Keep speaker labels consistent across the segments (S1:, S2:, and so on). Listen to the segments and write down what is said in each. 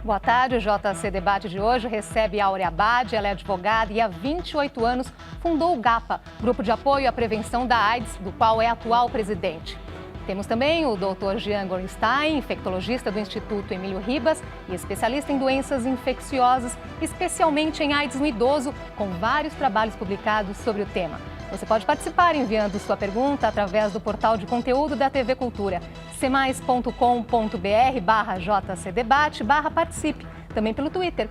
S1: Boa tarde, o JC Debate de hoje recebe Áurea Abad, ela é advogada e há 28 anos fundou o GAPA, Grupo de Apoio à Prevenção da AIDS, do qual é atual presidente. Temos também o Dr. Jean Gorenstein, infectologista do Instituto Emílio Ribas e especialista em doenças infecciosas, especialmente em AIDS no idoso, com vários trabalhos publicados sobre o tema. Você pode participar enviando sua pergunta através do portal de conteúdo da TV Cultura, cmais.com.br/jcdebate/participe. Também pelo Twitter,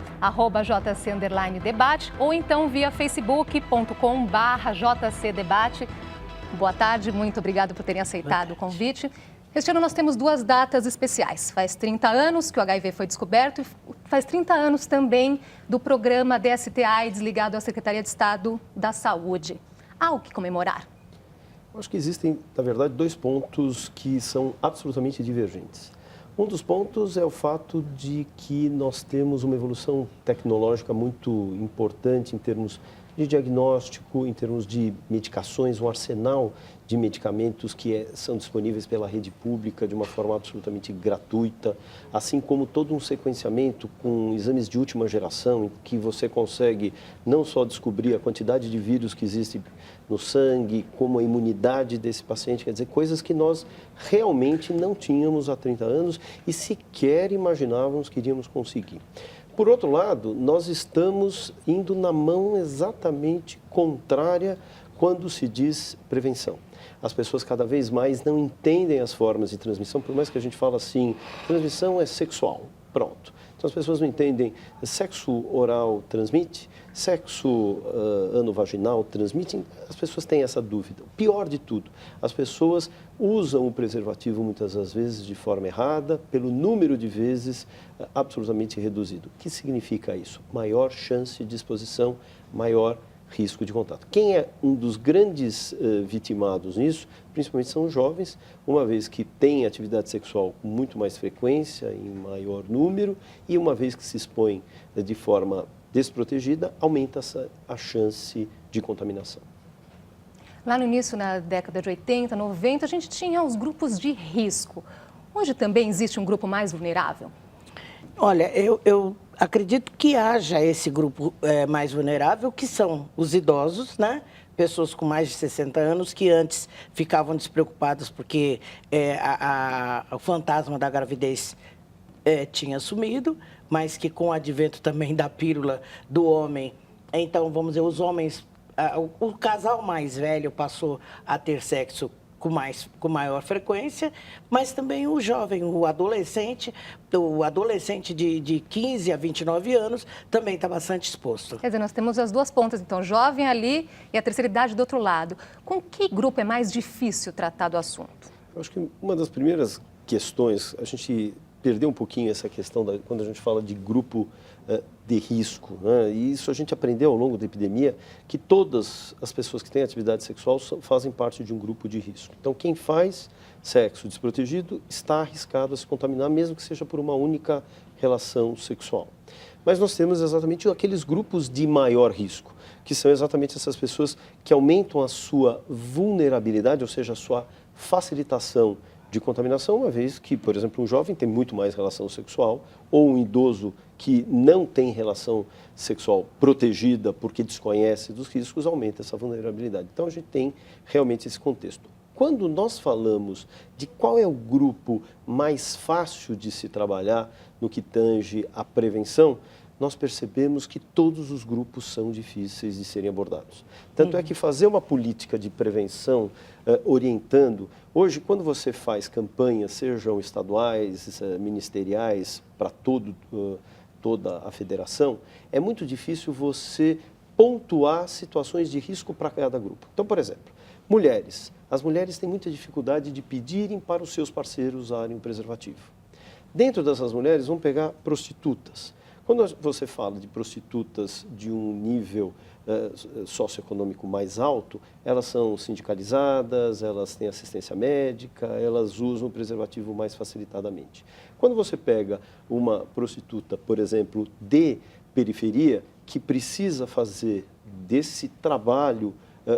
S1: @jc_debate ou então via facebook.com/jcdebate. Boa tarde, muito obrigada por terem aceitado o convite. Este ano nós temos duas datas especiais. Faz 30 anos que o HIV foi descoberto e faz 30 anos também do programa DST-AIDS ligado à Secretaria de Estado da Saúde. Há o que comemorar?
S2: Eu acho que existem, na verdade, dois pontos que são absolutamente divergentes. Um dos pontos é o fato de que nós temos uma evolução tecnológica muito importante em termos de diagnóstico, em termos de medicações, um arsenal de medicamentos que são disponíveis pela rede pública de uma forma absolutamente gratuita, assim como todo um sequenciamento com exames de última geração, em que você consegue não só descobrir a quantidade de vírus que existe no sangue, como a imunidade desse paciente, quer dizer, coisas que nós realmente não tínhamos há 30 anos e sequer imaginávamos que iríamos conseguir. Por outro lado, nós estamos indo na mão exatamente contrária quando se diz prevenção. As pessoas cada vez mais não entendem as formas de transmissão, por mais que a gente fale assim, transmissão é sexual, pronto. Então as pessoas não entendem, sexo oral transmite, sexo anovaginal transmite, as pessoas têm essa dúvida. O pior de tudo, as pessoas usam o preservativo muitas das vezes de forma errada, pelo número de vezes absolutamente reduzido. O que significa isso? Maior chance de exposição, maior risco de contato. Quem é um dos grandes vitimados nisso, principalmente são os jovens, uma vez que têm atividade sexual com muito mais frequência, em maior número, e uma vez que se expõem de forma desprotegida, aumenta a chance de contaminação.
S1: Lá no início, na década de 80, 90, a gente tinha os grupos de risco. Hoje também existe um grupo mais vulnerável?
S3: Olha, eu acredito que haja esse grupo mais vulnerável, que são os idosos, né? Pessoas com mais de 60 anos que antes ficavam despreocupadas porque o fantasma da gravidez tinha sumido, mas que com o advento também da pílula do homem, então, vamos dizer, os homens, o casal mais velho passou a ter sexo com maior frequência, mas também o jovem, o adolescente de 15 a 29 anos também está bastante exposto.
S1: Quer dizer, nós temos as duas pontas, então, jovem ali e a terceira idade do outro lado. Com que grupo é mais difícil tratar do assunto?
S2: Eu acho que uma das primeiras questões, a gente perdeu um pouquinho essa questão quando a gente fala de grupo de risco, né? E isso a gente aprendeu ao longo da epidemia, que todas as pessoas que têm atividade sexual fazem parte de um grupo de risco. Então, quem faz sexo desprotegido está arriscado a se contaminar, mesmo que seja por uma única relação sexual. Mas nós temos exatamente aqueles grupos de maior risco, que são exatamente essas pessoas que aumentam a sua vulnerabilidade, ou seja, a sua facilitação de contaminação, uma vez que, por exemplo, um jovem tem muito mais relação sexual, ou um idoso que não tem relação sexual protegida porque desconhece dos riscos, aumenta essa vulnerabilidade. Então, a gente tem realmente esse contexto. Quando nós falamos de qual é o grupo mais fácil de se trabalhar no que tange à prevenção, nós percebemos que todos os grupos são difíceis de serem abordados. Tanto é que fazer uma política de prevenção orientando, hoje quando você faz campanhas, sejam estaduais, ministeriais, para toda a federação, é muito difícil você pontuar situações de risco para cada grupo. Então, por exemplo, mulheres. As mulheres têm muita dificuldade de pedirem para os seus parceiros usarem o preservativo. Dentro dessas mulheres, vamos pegar prostitutas. Quando você fala de prostitutas de um nível socioeconômico mais alto, elas são sindicalizadas, elas têm assistência médica, elas usam o preservativo mais facilitadamente. Quando você pega uma prostituta, por exemplo, de periferia, que precisa fazer desse trabalho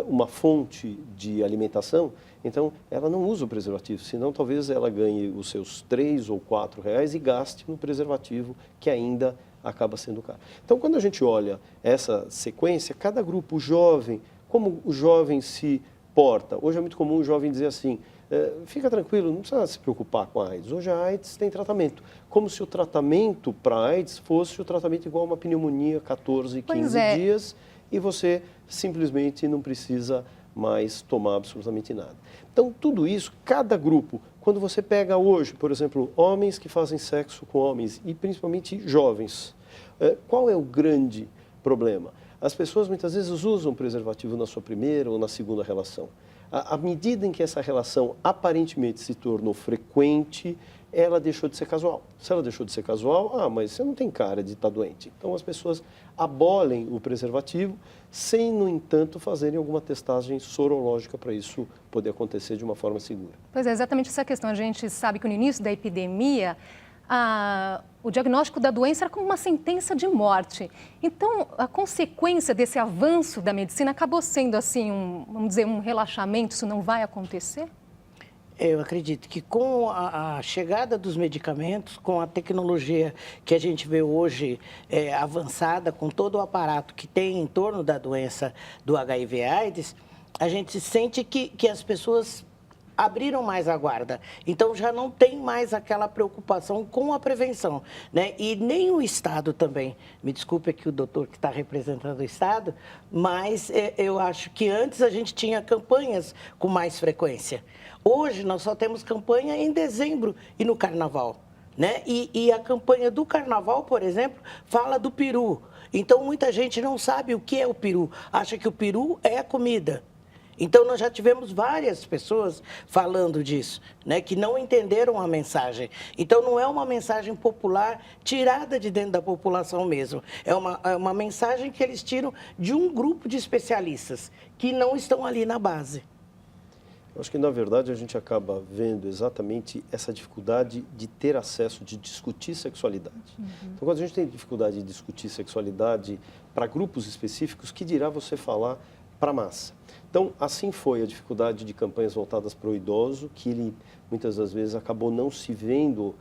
S2: uma fonte de alimentação, então ela não usa o preservativo, senão talvez ela ganhe os seus R$3 ou R$4 e gaste no preservativo, que ainda acaba sendo caro. Então, quando a gente olha essa sequência, cada grupo jovem, como o jovem se porta. Hoje é muito comum o jovem dizer assim, fica tranquilo, não precisa se preocupar com a AIDS. Hoje a AIDS tem tratamento. Como se o tratamento para a AIDS fosse o tratamento igual a uma pneumonia, 14, 15 dias, e você simplesmente não precisa mais tomar absolutamente nada. Então, tudo isso, cada grupo, quando você pega hoje, por exemplo, homens que fazem sexo com homens, e principalmente jovens, qual é o grande problema? As pessoas muitas vezes usam preservativo na sua primeira ou na segunda relação. À medida em que essa relação aparentemente se tornou frequente, ela deixou de ser casual. Se ela deixou de ser casual, mas você não tem cara de estar doente. Então as pessoas abolem o preservativo sem, no entanto, fazerem alguma testagem sorológica para isso poder acontecer de uma forma segura.
S1: Pois é, exatamente essa questão. A gente sabe que no início da epidemia, o diagnóstico da doença era como uma sentença de morte. Então, a consequência desse avanço da medicina acabou sendo, assim, vamos dizer, um relaxamento, isso não vai acontecer?
S3: Eu acredito que com a chegada dos medicamentos, com a tecnologia que a gente vê hoje avançada, com todo o aparato que tem em torno da doença do HIV/AIDS, a gente sente que as pessoas abriram mais a guarda. Então, já não tem mais aquela preocupação com a prevenção, né? E nem o Estado também. Me desculpe aqui o doutor que está representando o Estado, mas eu acho que antes a gente tinha campanhas com mais frequência. Hoje, nós só temos campanha em dezembro e no Carnaval, né? E a campanha do Carnaval, por exemplo, fala do peru. Então, muita gente não sabe o que é o peru. Acha que o peru é a comida. Então, nós já tivemos várias pessoas falando disso, né, que não entenderam a mensagem. Então, não é uma mensagem popular tirada de dentro da população mesmo. É uma mensagem que eles tiram de um grupo de especialistas que não estão ali na base.
S2: Eu acho que, na verdade, a gente acaba vendo exatamente essa dificuldade de ter acesso, de discutir sexualidade. Então, quando a gente tem dificuldade de discutir sexualidade para grupos específicos, que dirá você falar para a massa? Então, assim foi a dificuldade de campanhas voltadas para o idoso, que ele, muitas das vezes, acabou não se vendo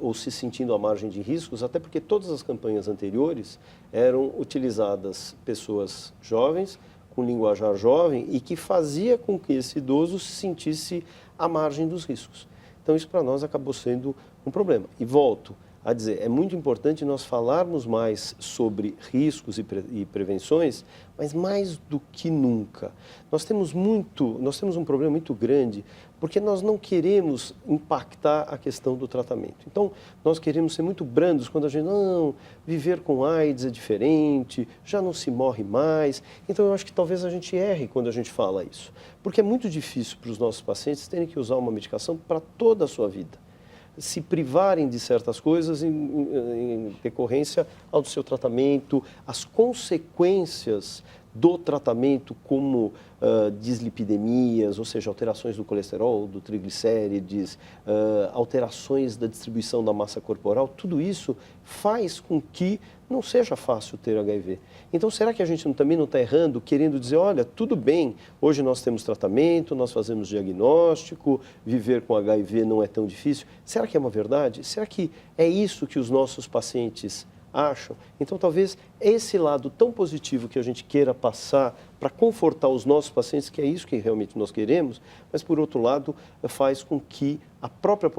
S2: ou se sentindo à margem de riscos, até porque todas as campanhas anteriores eram utilizadas pessoas jovens, com linguajar jovem, e que fazia com que esse idoso se sentisse à margem dos riscos. Então, isso para nós acabou sendo um problema. E volto a dizer, é muito importante nós falarmos mais sobre riscos e prevenções, mas mais do que nunca. Nós temos um problema muito grande, porque nós não queremos impactar a questão do tratamento. Então, nós queremos ser muito brandos quando a gente, viver com AIDS é diferente, já não se morre mais. Então, eu acho que talvez a gente erre quando a gente fala isso, porque é muito difícil para os nossos pacientes terem que usar uma medicação para toda a sua vida, se privarem de certas coisas em decorrência ao seu tratamento, as consequências do tratamento, como dislipidemias, ou seja, alterações do colesterol, do triglicérides, alterações da distribuição da massa corporal, tudo isso faz com que não seja fácil ter HIV. Então, será que a gente também não está errando, querendo dizer, olha, tudo bem, hoje nós temos tratamento, nós fazemos diagnóstico, viver com HIV não é tão difícil? Será que é uma verdade? Será que é isso que os nossos pacientes acham? Então, talvez esse lado tão positivo que a gente queira passar para confortar os nossos pacientes, que é isso que realmente nós queremos, mas, por outro lado, faz com que a própria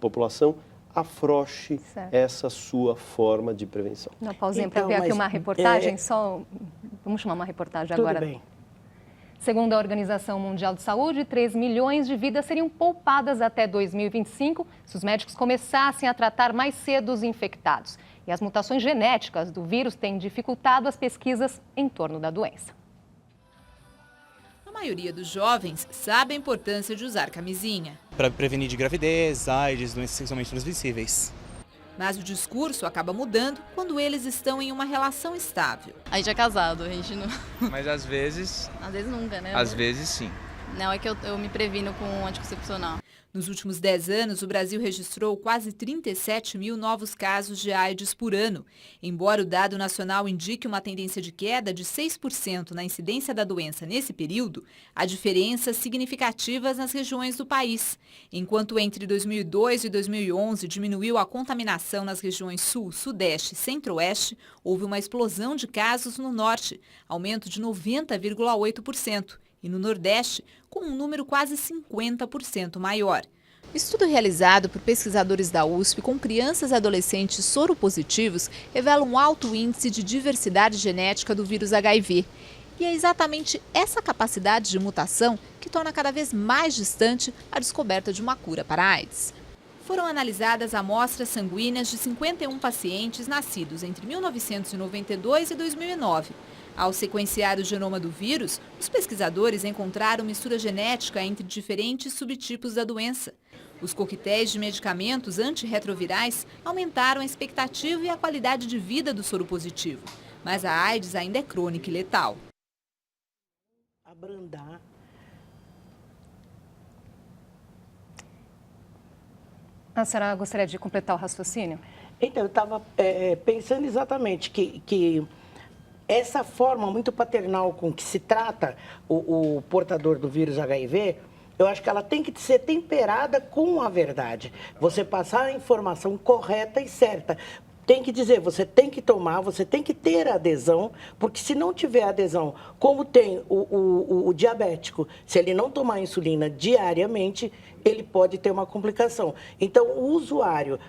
S2: população afrouxe essa sua forma de prevenção.
S1: Uma pausinha para ver aqui uma reportagem, vamos chamar uma reportagem agora.
S3: Tudo bem.
S1: Segundo a Organização Mundial de Saúde, 3 milhões de vidas seriam poupadas até 2025 se os médicos começassem a tratar mais cedo os infectados. E as mutações genéticas do vírus têm dificultado as pesquisas em torno da doença.
S4: A maioria dos jovens sabe a importância de usar camisinha.
S5: Para prevenir de gravidez, AIDS, doenças sexualmente transmissíveis.
S4: Mas o discurso acaba mudando quando eles estão em uma relação estável.
S6: A gente é casado, a gente não...
S7: Mas às vezes...
S6: Às vezes nunca, né?
S7: Às vezes sim.
S6: Não, é que eu me previno com um anticoncepcional.
S4: Nos últimos 10 anos, o Brasil registrou quase 37 mil novos casos de AIDS por ano. Embora o dado nacional indique uma tendência de queda de 6% na incidência da doença nesse período, há diferenças significativas nas regiões do país. Enquanto entre 2002 e 2011 diminuiu a contaminação nas regiões Sul, Sudeste e Centro-Oeste, houve uma explosão de casos no Norte, aumento de 90,8%. E no Nordeste, com um número quase 50% maior. Estudo realizado por pesquisadores da USP com crianças e adolescentes soropositivos revela um alto índice de diversidade genética do vírus HIV. E é exatamente essa capacidade de mutação que torna cada vez mais distante a descoberta de uma cura para a AIDS. Foram analisadas amostras sanguíneas de 51 pacientes nascidos entre 1992 e 2009. Ao sequenciar o genoma do vírus, os pesquisadores encontraram mistura genética entre diferentes subtipos da doença. Os coquetéis de medicamentos antirretrovirais aumentaram a expectativa e a qualidade de vida do soropositivo. Mas a AIDS ainda é crônica e letal.
S3: Abrandar.
S1: A senhora gostaria de completar o raciocínio?
S3: Então, eu estava pensando exatamente que essa forma muito paternal com que se trata o portador do vírus HIV, eu acho que ela tem que ser temperada com a verdade. Você passar a informação correta e certa. Tem que dizer, você tem que tomar, você tem que ter adesão, porque se não tiver adesão, como tem o diabético, se ele não tomar insulina diariamente, ele pode ter uma complicação. Então, o usuário,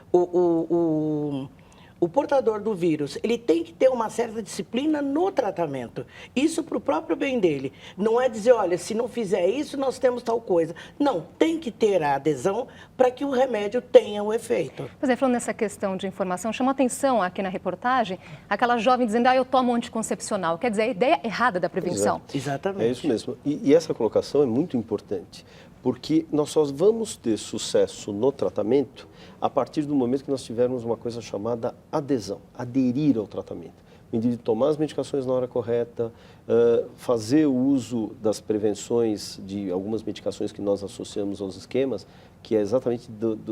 S3: o portador do vírus, ele tem que ter uma certa disciplina no tratamento. Isso para o próprio bem dele. Não é dizer, olha, se não fizer isso, nós temos tal coisa. Não, tem que ter a adesão para que o remédio tenha o efeito.
S1: Pois é, falando nessa questão de informação, chamou atenção aqui na reportagem aquela jovem dizendo, eu tomo anticoncepcional. Quer dizer, a ideia errada da prevenção.
S3: Exatamente.
S2: É isso mesmo. E essa colocação é muito importante, porque nós só vamos ter sucesso no tratamento a partir do momento que nós tivermos uma coisa chamada adesão, aderir ao tratamento. O indivíduo tomar as medicações na hora correta, fazer o uso das prevenções de algumas medicações que nós associamos aos esquemas, que é exatamente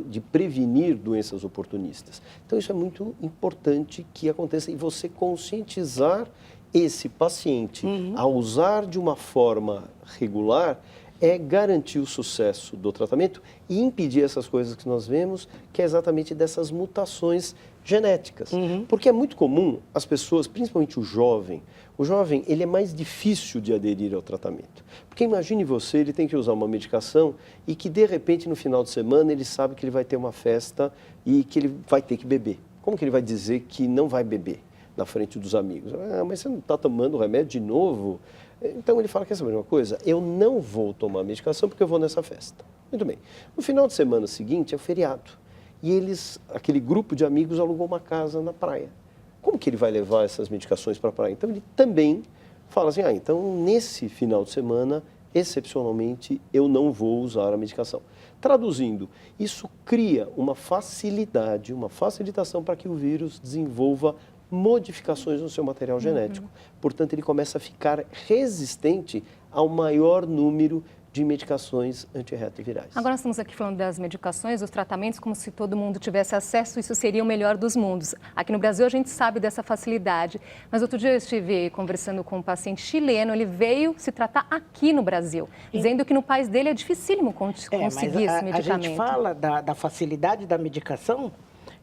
S2: de prevenir doenças oportunistas. Então, isso é muito importante que aconteça e você conscientizar esse paciente a usar de uma forma regular é garantir o sucesso do tratamento e impedir essas coisas que nós vemos, que é exatamente dessas mutações genéticas. Porque é muito comum as pessoas, principalmente o jovem, ele é mais difícil de aderir ao tratamento. Porque imagine você, ele tem que usar uma medicação e que de repente no final de semana ele sabe que ele vai ter uma festa e que ele vai ter que beber. Como que ele vai dizer que não vai beber na frente dos amigos? Mas você não está tomando o remédio de novo? Então ele fala, quer saber uma coisa? Eu não vou tomar medicação porque eu vou nessa festa. Muito bem. No final de semana seguinte é o feriado. E aquele grupo de amigos alugou uma casa na praia. Como que ele vai levar essas medicações para a praia? Então ele também fala assim, então nesse final de semana, excepcionalmente, eu não vou usar a medicação. Traduzindo, isso cria uma facilidade, uma facilitação para que o vírus desenvolva modificações no seu material genético. Portanto, ele começa a ficar resistente ao maior número de medicações antirretrovirais.
S1: Agora nós estamos aqui falando das medicações, dos tratamentos, como se todo mundo tivesse acesso, isso seria o melhor dos mundos. Aqui no Brasil a gente sabe dessa facilidade, mas outro dia eu estive conversando com um paciente chileno, ele veio se tratar aqui no Brasil, dizendo que no país dele é dificílimo conseguir esse medicamento.
S3: A gente fala da facilidade da medicação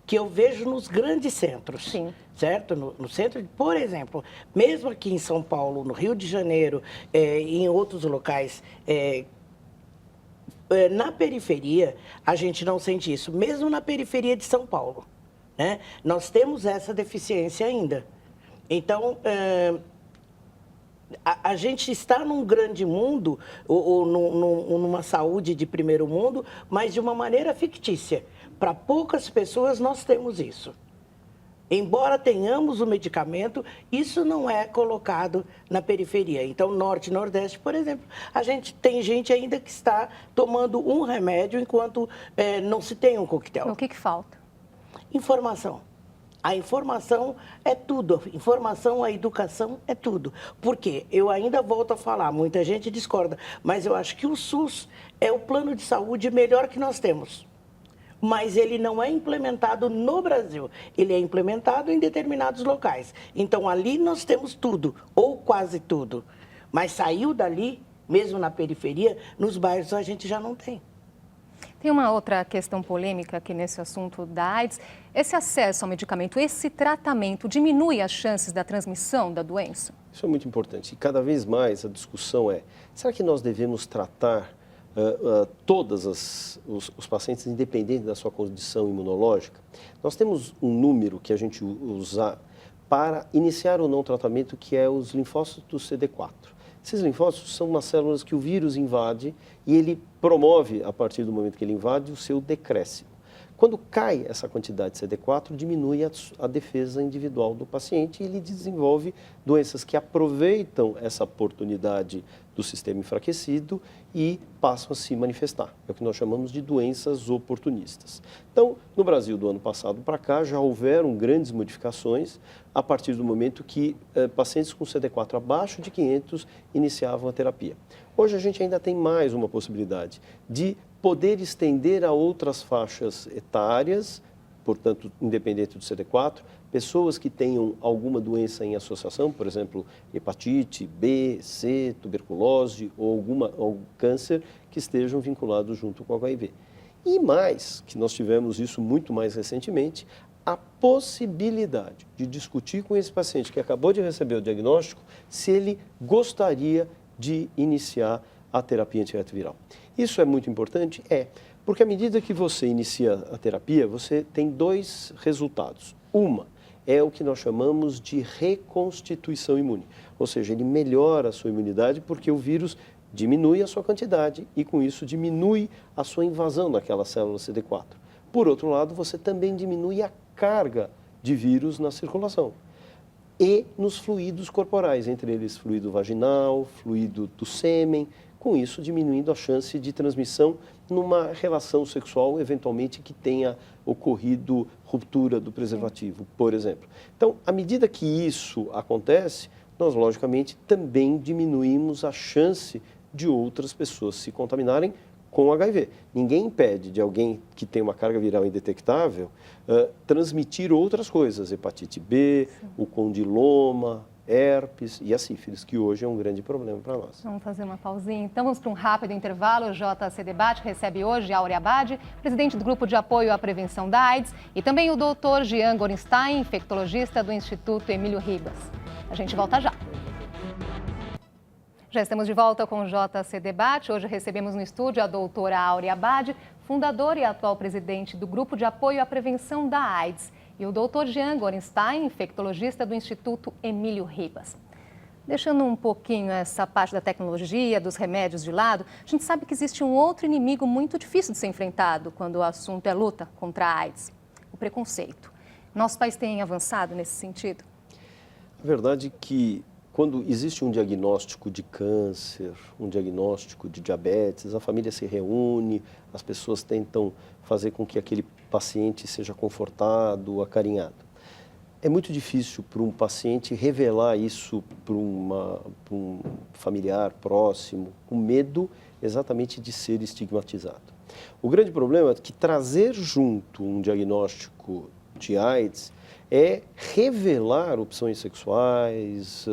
S3: que eu vejo nos grandes centros.
S1: Sim.
S3: Certo? No centro, por exemplo, mesmo aqui em São Paulo, no Rio de Janeiro, e em outros locais, na periferia, a gente não sente isso. Mesmo na periferia de São Paulo, né? Nós temos essa deficiência ainda. Então, a gente está num grande mundo, ou numa saúde de primeiro mundo, mas de uma maneira fictícia. Para poucas pessoas nós temos isso. Embora tenhamos o medicamento, isso não é colocado na periferia. Então, Norte e Nordeste, por exemplo, tem gente ainda que está tomando um remédio enquanto não se tem um coquetel.
S1: O que falta?
S3: Informação. A informação é tudo. A informação, a educação é tudo. Por quê? Eu ainda volto a falar, muita gente discorda, mas eu acho que o SUS é o plano de saúde melhor que nós temos. Mas ele não é implementado no Brasil. Ele é implementado em determinados locais. Então, ali nós temos tudo, ou quase tudo. Mas saiu dali, mesmo na periferia, nos bairros a gente já não tem.
S1: Tem uma outra questão polêmica aqui nesse assunto da AIDS. Esse acesso ao medicamento, esse tratamento, diminui as chances da transmissão da doença?
S2: Isso é muito importante. E cada vez mais a discussão é, será que nós devemos tratar todos os pacientes, independente da sua condição imunológica? Nós temos um número que a gente usa para iniciar ou não o tratamento, que é os linfócitos CD4. Esses linfócitos são umas células que o vírus invade e ele promove, a partir do momento que ele invade, o seu decréscimo. Quando cai essa quantidade de CD4, diminui a defesa individual do paciente e ele desenvolve doenças que aproveitam essa oportunidade do sistema enfraquecido e passam a se manifestar. É o que nós chamamos de doenças oportunistas. Então, no Brasil, do ano passado para cá, já houveram grandes modificações a partir do momento que pacientes com CD4 abaixo de 500 iniciavam a terapia. Hoje a gente ainda tem mais uma possibilidade de poder estender a outras faixas etárias, portanto, independente do CD4, pessoas que tenham alguma doença em associação, por exemplo, hepatite B, C, tuberculose ou algum câncer que estejam vinculados junto com o HIV. E mais, que nós tivemos isso muito mais recentemente, a possibilidade de discutir com esse paciente que acabou de receber o diagnóstico se ele gostaria de iniciar a terapia antirretroviral. Isso é muito importante? Porque à medida que você inicia a terapia, você tem dois resultados. Uma é o que nós chamamos de reconstituição imune, ou seja, ele melhora a sua imunidade porque o vírus diminui a sua quantidade e com isso diminui a sua invasão naquela célula CD4. Por outro lado, você também diminui a carga de vírus na circulação e nos fluidos corporais, entre eles fluido vaginal, fluido do sêmen, com isso diminuindo a chance de transmissão numa relação sexual, eventualmente, que tenha ocorrido ruptura do preservativo, por exemplo. Então, à medida que isso acontece, nós, logicamente, também diminuímos a chance de outras pessoas se contaminarem com HIV. Ninguém impede de alguém que tem uma carga viral indetectável transmitir outras coisas, hepatite B, o condiloma, herpes e a sífilis, que hoje é um grande problema para nós.
S1: Vamos fazer uma pausinha. Então, vamos para um rápido intervalo. O JC Debate recebe hoje Áurea Abad, presidente do Grupo de Apoio à Prevenção da AIDS, e também o Dr. Jean Gorenstein, infectologista do Instituto Emílio Ribas. A gente volta já. Já estamos de volta com o JC Debate. Hoje recebemos no estúdio a doutora Áurea Abad, fundadora e atual presidente do Grupo de Apoio à Prevenção da AIDS, e o Dr. Jean Gorenstein, infectologista do Instituto Emílio Ribas. Deixando um pouquinho essa parte da tecnologia, dos remédios de lado, a gente sabe que existe um outro inimigo muito difícil de ser enfrentado quando o assunto é luta contra a AIDS: o preconceito. Nosso país tem avançado nesse sentido?
S2: A verdade é que quando existe um diagnóstico de câncer, um diagnóstico de diabetes, a família se reúne, as pessoas tentam fazer com que aquele paciente seja confortado, acarinhado. É muito difícil para um paciente revelar isso para um familiar próximo, com medo exatamente de ser estigmatizado. O grande problema é que trazer junto um diagnóstico de AIDS é revelar opções sexuais,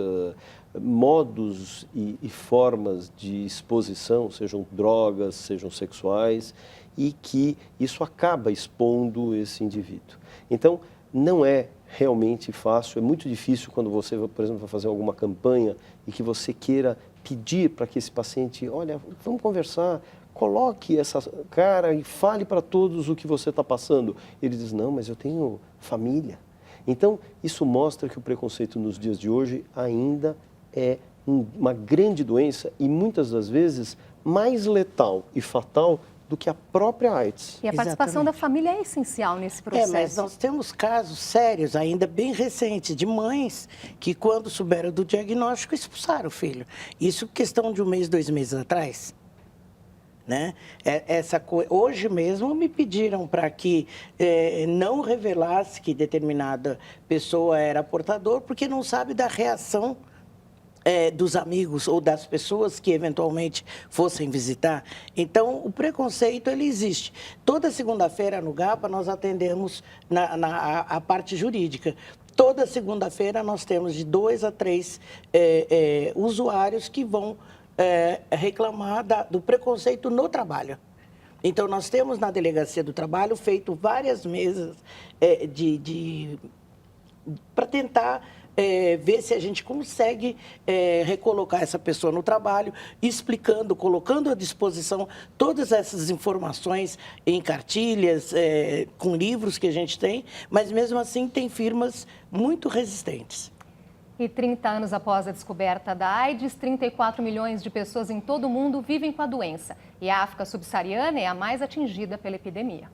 S2: modos e formas de exposição, sejam drogas, sejam sexuais, e que isso acaba expondo esse indivíduo. Então, não é realmente fácil, é muito difícil quando você, por exemplo, vai fazer alguma campanha e que você queira pedir para que esse paciente, olha, vamos conversar, coloque essa cara e fale para todos o que você está passando. Ele diz, não, mas eu tenho família. Então, isso mostra que o preconceito nos dias de hoje ainda é uma grande doença e muitas das vezes mais letal e fatal do que a própria AIDS.
S1: E a participação da família é essencial nesse processo.
S3: Mas nós temos casos sérios, ainda bem recentes, de mães que, quando souberam do diagnóstico, expulsaram o filho. Isso questão de 1 mês, 2 meses atrás. né? Hoje mesmo me pediram para que não revelasse que determinada pessoa era portador, porque não sabe da reação dos amigos ou das pessoas que eventualmente fossem visitar. Então, o preconceito, ele existe. Toda segunda-feira no GAPA nós atendemos a parte jurídica. Toda segunda-feira nós temos de 2 a 3 usuários que vão reclamar do preconceito no trabalho. Então, nós temos na Delegacia do Trabalho feito várias mesas para tentar ver se a gente consegue recolocar essa pessoa no trabalho, explicando, colocando à disposição todas essas informações em cartilhas, com livros que a gente tem, mas mesmo assim tem firmas muito resistentes.
S1: E 30 anos após a descoberta da AIDS, 34 milhões de pessoas em todo o mundo vivem com a doença. E a África subsaariana é a mais atingida pela epidemia.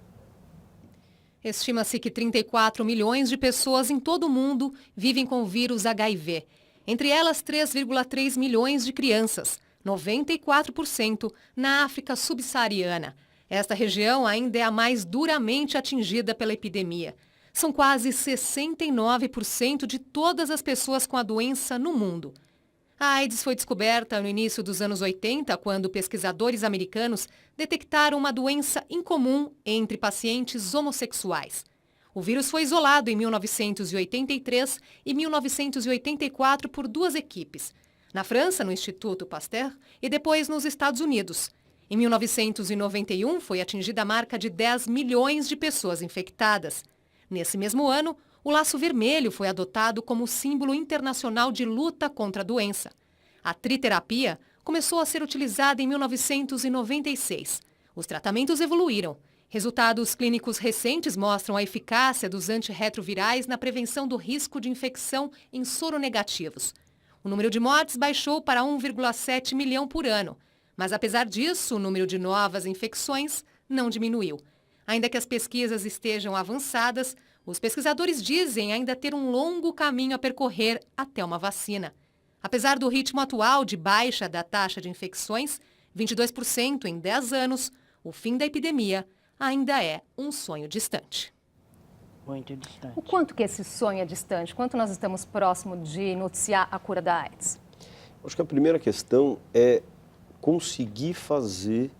S7: Estima-se que 34 milhões de pessoas em todo o mundo vivem com o vírus HIV. Entre elas, 3,3 milhões de crianças, 94% na África subsaariana. Esta região ainda é a mais duramente atingida pela epidemia. São quase 69% de todas as pessoas com a doença no mundo. A AIDS foi descoberta no início dos anos 80, quando pesquisadores americanos detectaram uma doença incomum entre pacientes homossexuais. O vírus foi isolado em 1983 e 1984 por 2 equipes. Na França, no Instituto Pasteur, e depois nos Estados Unidos. Em 1991, foi atingida a marca de 10 milhões de pessoas infectadas. Nesse mesmo ano, o laço vermelho foi adotado como símbolo internacional de luta contra a doença. A triterapia começou a ser utilizada em 1996. Os tratamentos evoluíram. Resultados clínicos recentes mostram a eficácia dos antirretrovirais na prevenção do risco de infecção em soronegativos. O número de mortes baixou para 1,7 milhão por ano. Mas, apesar disso, o número de novas infecções não diminuiu. Ainda que as pesquisas estejam avançadas, os pesquisadores dizem ainda ter um longo caminho a percorrer até uma vacina. Apesar do ritmo atual de baixa da taxa de infecções, 22% em 10 anos, o fim da epidemia ainda é um sonho distante.
S3: Muito distante.
S1: O quanto que esse sonho é distante? Quanto nós estamos próximos de noticiar a cura da AIDS?
S2: Acho que a primeira questão é conseguir fazer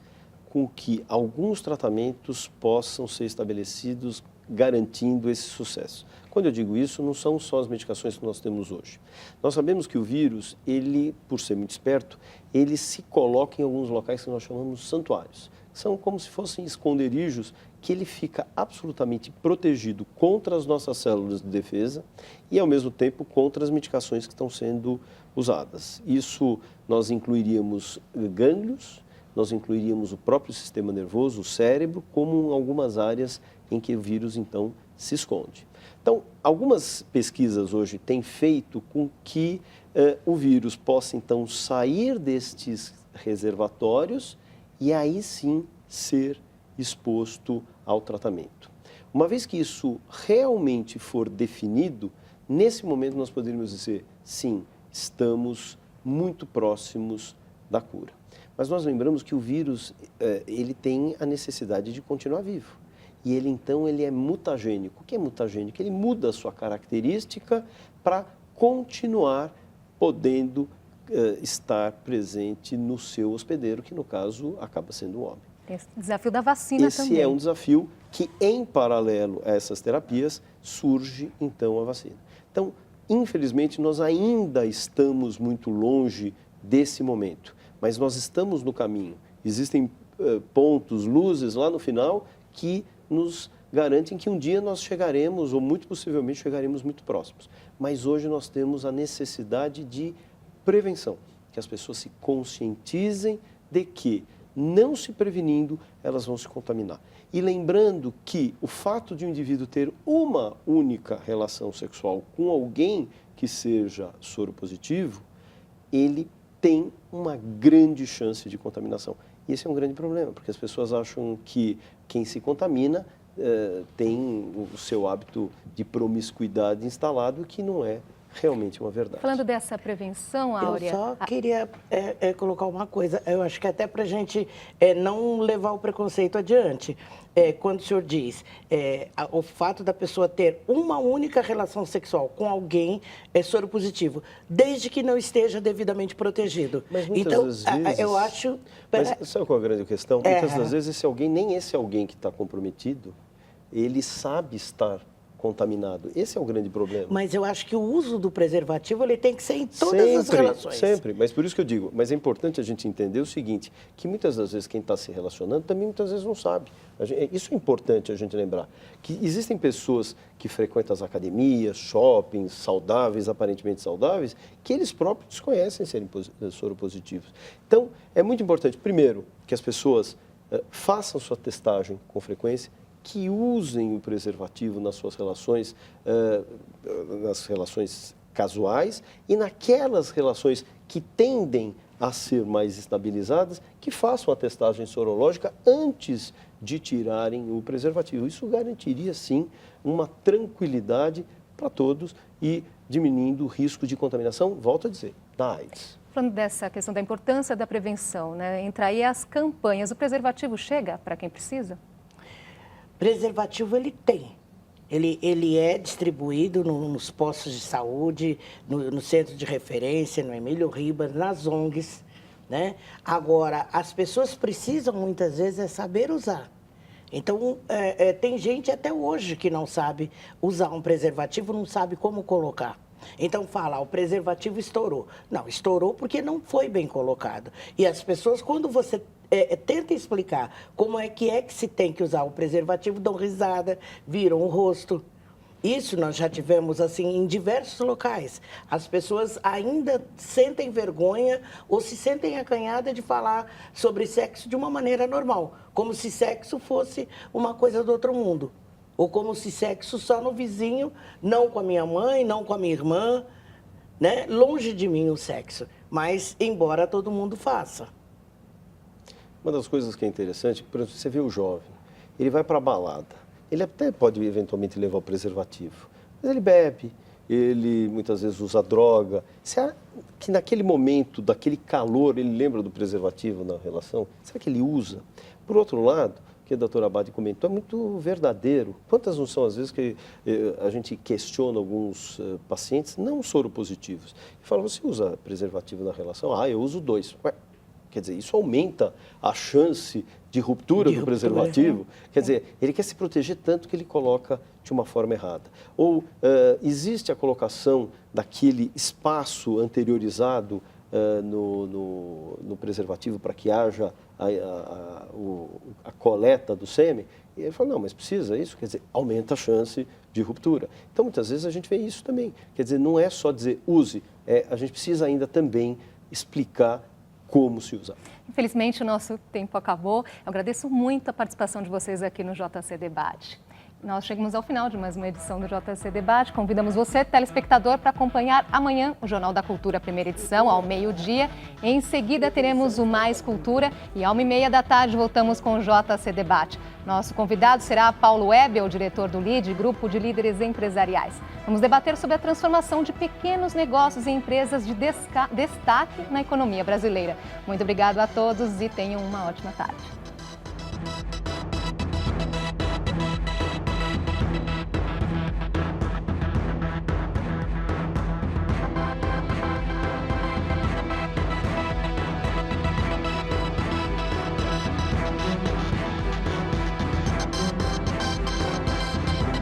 S2: com que alguns tratamentos possam ser estabelecidos garantindo esse sucesso. Quando eu digo isso, não são só as medicações que nós temos hoje. Nós sabemos que o vírus, ele, por ser muito esperto, ele se coloca em alguns locais que nós chamamos santuários. São como se fossem esconderijos que ele fica absolutamente protegido contra as nossas células de defesa e, ao mesmo tempo, contra as medicações que estão sendo usadas. Isso nós incluiríamos gânglios, nós incluiríamos o próprio sistema nervoso, o cérebro, como algumas áreas em que o vírus, então, se esconde. Então, algumas pesquisas hoje têm feito com que o vírus possa, então, sair destes reservatórios e aí sim ser exposto ao tratamento. Uma vez que isso realmente for definido, nesse momento nós poderíamos dizer, sim, estamos muito próximos da cura. Mas nós lembramos que o vírus, ele tem a necessidade de continuar vivo. E ele, então, ele é mutagênico. O que é mutagênico? Ele muda a sua característica para continuar podendo estar presente no seu hospedeiro, que, no caso, acaba sendo o homem.
S1: Tem esse desafio da vacina também.
S2: Esse é um desafio que, em paralelo a essas terapias, surge, então, a vacina. Então, infelizmente, nós ainda estamos muito longe desse momento. Mas nós estamos no caminho. Existem pontos, luzes lá no final que nos garantem que um dia nós chegaremos, ou muito possivelmente chegaremos muito próximos. Mas hoje nós temos a necessidade de prevenção, que as pessoas se conscientizem de que, não se prevenindo, elas vão se contaminar. E lembrando que o fato de um indivíduo ter uma única relação sexual com alguém que seja soropositivo, ele tem uma grande chance de contaminação. E esse é um grande problema, porque as pessoas acham que quem se contamina tem o seu hábito de promiscuidade instalado, que não é realmente uma verdade.
S1: Falando dessa prevenção, Áurea...
S3: Eu só queria colocar uma coisa. Eu acho que até para a gente não levar o preconceito adiante. Quando o senhor diz o fato da pessoa ter uma única relação sexual com alguém é soro positivo, desde que não esteja devidamente protegido.
S2: Mas muitas
S3: então,
S2: vezes...
S3: eu acho...
S2: Mas sabe qual é a grande questão? Muitas das vezes nem esse alguém que está comprometido, ele sabe estar contaminado. Esse é o grande problema.
S3: Mas eu acho que o uso do preservativo ele tem que ser em todas as relações.
S2: Sempre, mas por isso que eu digo, mas é importante a gente entender o seguinte, que muitas das vezes quem está se relacionando também muitas vezes não sabe. Isso é importante a gente lembrar, que existem pessoas que frequentam as academias, shoppings, saudáveis, aparentemente saudáveis, que eles próprios desconhecem serem soropositivos. Então, é muito importante, primeiro, que as pessoas façam sua testagem com frequência, que usem o preservativo nas suas relações, nas relações casuais e naquelas relações que tendem a ser mais estabilizadas, que façam a testagem sorológica antes de tirarem o preservativo. Isso garantiria, sim, uma tranquilidade para todos e diminuindo o risco de contaminação, volto a dizer, da AIDS.
S1: Falando dessa questão da importância da prevenção, né? Entra aí as campanhas. O preservativo chega para quem precisa?
S3: Preservativo ele tem. Ele é distribuído nos postos de saúde, no centro de referência, no Emílio Ribas, nas ONGs, né? Agora, as pessoas precisam muitas vezes saber usar. Então, tem gente até hoje que não sabe usar um preservativo, não sabe como colocar. Então fala, o preservativo estourou. Não, estourou porque não foi bem colocado. E as pessoas, quando você tenta explicar como é que se tem que usar o preservativo, dão risada, viram o rosto. Isso nós já tivemos assim em diversos locais. As pessoas ainda sentem vergonha ou se sentem acanhadas de falar sobre sexo de uma maneira normal, como se sexo fosse uma coisa do outro mundo. Ou como se sexo só no vizinho, não com a minha mãe, não com a minha irmã, né? Longe de mim o sexo, mas embora todo mundo faça.
S2: Uma das coisas que é interessante, por exemplo, você vê o jovem, ele vai para a balada, ele até pode eventualmente levar o preservativo, mas ele bebe, ele muitas vezes usa droga. Será que naquele momento, daquele calor, ele lembra do preservativo na relação? Será que ele usa? Por outro lado, que a doutora Abadi comentou, é muito verdadeiro. Quantas não são as vezes que a gente questiona alguns pacientes não soropositivos e fala, você usa preservativo na relação? Ah, eu uso 2. Ué, quer dizer, isso aumenta a chance de ruptura do preservativo. Quer dizer, ele quer se proteger tanto que ele coloca de uma forma errada. Ou existe a colocação daquele espaço anteriorizado no preservativo para que haja a coleta do sêmen, e ele fala, não, mas precisa isso, quer dizer, aumenta a chance de ruptura. Então, muitas vezes a gente vê isso também, quer dizer, não é só dizer use, a gente precisa ainda também explicar como se usar. Infelizmente, o nosso tempo acabou. Eu agradeço muito a participação de vocês aqui no JC Debate. Nós chegamos ao final de mais uma edição do JC Debate. Convidamos você, telespectador, para acompanhar amanhã o Jornal da Cultura, primeira edição, ao meio-dia. Em seguida, teremos o Mais Cultura e, à 1h30 da tarde, voltamos com o JC Debate. Nosso convidado será Paulo Ebel, diretor do LIDE, Grupo de Líderes Empresariais. Vamos debater sobre a transformação de pequenos negócios em empresas de destaque na economia brasileira. Muito obrigado a todos e tenham uma ótima tarde.